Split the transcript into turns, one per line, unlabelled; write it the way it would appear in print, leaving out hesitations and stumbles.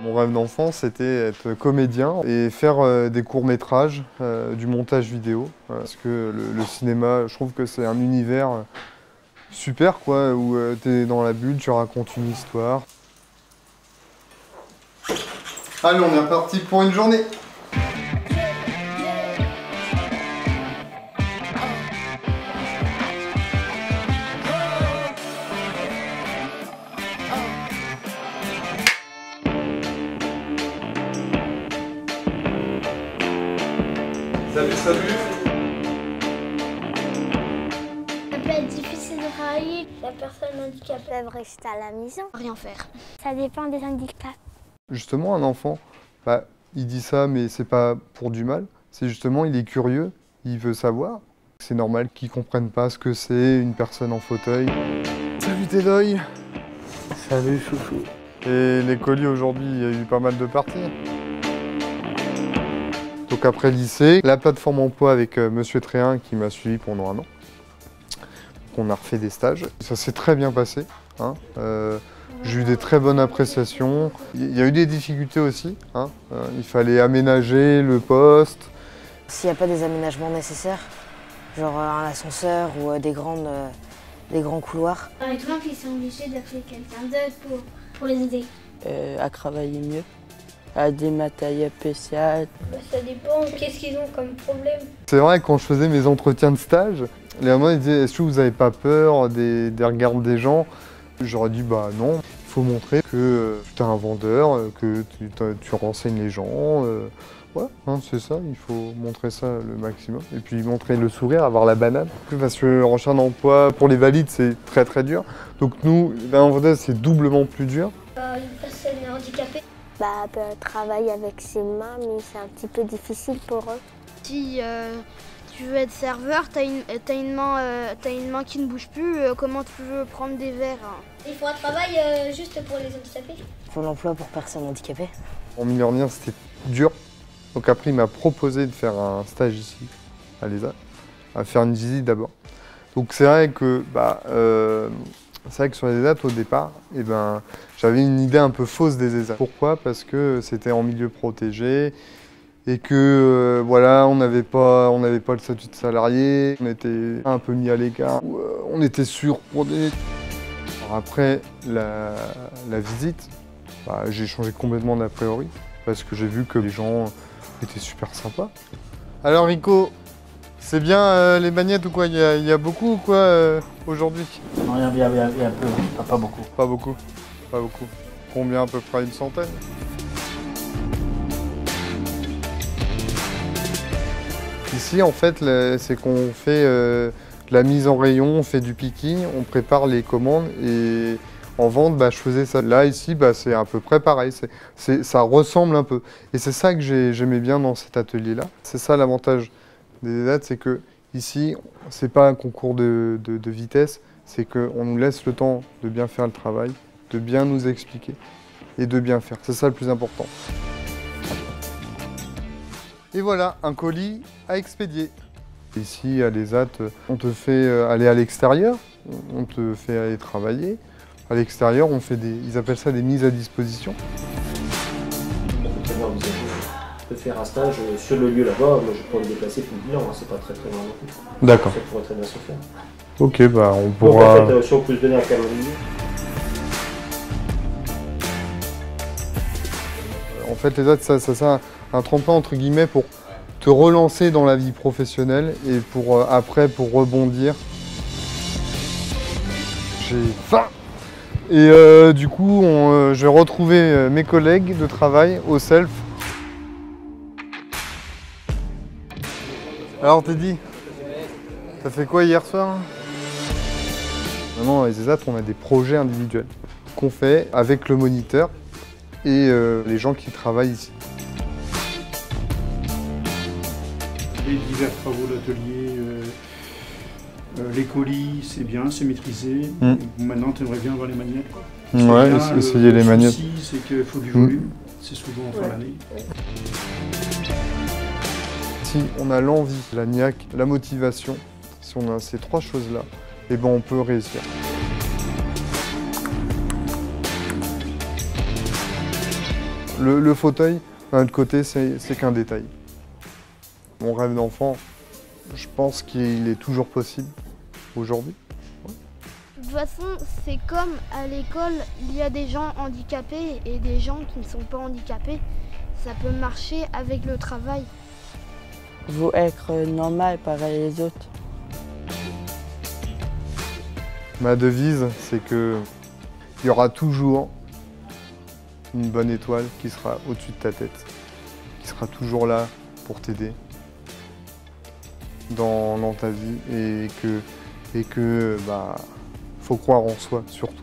Mon rêve d'enfant, c'était être comédien et faire des courts-métrages, du montage vidéo. Parce que le cinéma, je trouve que c'est un univers super, quoi, où tu es dans la bulle, tu racontes une histoire. Allez, on est reparti pour une journée. Salut, salut.
Ça peut être difficile de travailler. La personne handicapée peut rester à la maison, rien faire. Ça dépend des handicaps.
Justement, un enfant, il dit ça, mais c'est pas pour du mal. C'est justement, il est curieux, il veut savoir. C'est normal qu'il comprenne pas ce que c'est une personne en fauteuil. Salut Tédoy.
Salut chouchou.
Et les colis aujourd'hui, il y a eu pas mal de parties. Donc après le lycée, la plateforme emploi avec Monsieur Tréhin qui m'a suivi pendant 1 an. On a refait des stages. Ça s'est très bien passé. Hein. J'ai eu des très bonnes appréciations. Il y a eu des difficultés aussi. Hein. Il fallait aménager le poste.
S'il n'y a pas des aménagements nécessaires, genre un ascenseur ou des grands couloirs.
Par exemple, ils sont obligés d'appeler quelqu'un d'autre pour les aider.
À travailler mieux, à des matériels spéciaux.
Ça dépend, qu'est-ce qu'ils ont comme problème.
C'est vrai, quand je faisais mes entretiens de stage, les mamans ils disaient « Est-ce que vous n'avez pas peur des regards des gens ?» J'aurais dit « Bah non, il faut montrer que tu es un vendeur, que tu renseignes les gens. Ouais, hein, c'est ça, il faut montrer ça le maximum. Et puis montrer le sourire, avoir la banane. Parce que recherche d'emploi, pour les valides, c'est très très dur. Donc nous, en vendeur, c'est doublement plus dur.
Une personne handicapée peut travailler avec ses mains, mais c'est un petit peu difficile pour eux.
Si tu veux être serveur, t'as une main qui ne bouge plus, comment tu veux prendre des verres hein?
Il faut un travail juste pour les handicapés.
Pour l'emploi pour personnes handicapées.
En milieu ordinaire, c'était dur. Donc après, il m'a proposé de faire un stage ici, à l'ESAT, à faire une visite d'abord. Donc c'est vrai que, sur les ESAT, au départ, j'avais une idée un peu fausse des ESAT. Pourquoi? Parce que c'était en milieu protégé et que on n'avait pas le statut de salarié, on était un peu mis à l'écart, on était surprodé. Alors après la visite, j'ai changé complètement d'a priori parce que j'ai vu que les gens étaient super sympas. Alors Rico, c'est bien les magnettes ou quoi? Il y a beaucoup ou quoi aujourd'hui?
Non, il y a un peu, pas beaucoup.
Pas beaucoup, pas beaucoup. Combien à peu près? Une centaine? Ici en fait, c'est qu'on fait la mise en rayon, on fait du picking, on prépare les commandes et en vente, je faisais ça. Là, ici, c'est à peu près pareil. Ça ressemble un peu. Et c'est ça que j'aimais bien dans cet atelier-là. C'est ça l'avantage des ESAT, c'est que ici, c'est pas un concours de vitesse, c'est qu'on nous laisse le temps de bien faire le travail, de bien nous expliquer et de bien faire. C'est ça le plus important. Et voilà, un colis à expédier. Ici, à l'ESAT, on te fait aller à l'extérieur, on te fait aller travailler. À l'extérieur, on fait ils appellent ça des mises à disposition.
On peut faire un stage sur le lieu là-bas. Moi, je pourrais me déplacer pour le dire, c'est pas très loin non plus.
D'accord.
Ça pourrait très bien se faire.
Ok, on pourra...
Donc, en fait, si on peut se donner un calendrier.
En fait, les autres, c'est un tremplin entre guillemets pour te relancer dans la vie professionnelle et après pour rebondir. J'ai faim. Et du coup, je vais retrouver mes collègues de travail au Self. Alors Teddy, t'as fait quoi hier soir? Maintenant, les ESAT, on a des projets individuels qu'on fait avec le moniteur et les gens qui travaillent ici.
Les divers travaux d'atelier, les colis, c'est bien, c'est maîtrisé. Maintenant, tu aimerais bien avoir les magnettes.
Ouais, essayer les magnettes.
Le souci, c'est qu'il faut du volume. C'est souvent en fin d'année.
Si on a l'envie, la niaque, la motivation, si on a ces 3 choses-là, on peut réussir. Le fauteuil, d'un autre côté, c'est qu'un détail. Mon rêve d'enfant, je pense qu'il est toujours possible aujourd'hui.
De toute façon, c'est comme à l'école, il y a des gens handicapés et des gens qui ne sont pas handicapés. Ça peut marcher avec le travail.
Vous être normal, pareil les autres.
Ma devise, c'est que il y aura toujours une bonne étoile qui sera au-dessus de ta tête, qui sera toujours là pour t'aider dans ta vie et que faut croire en soi surtout.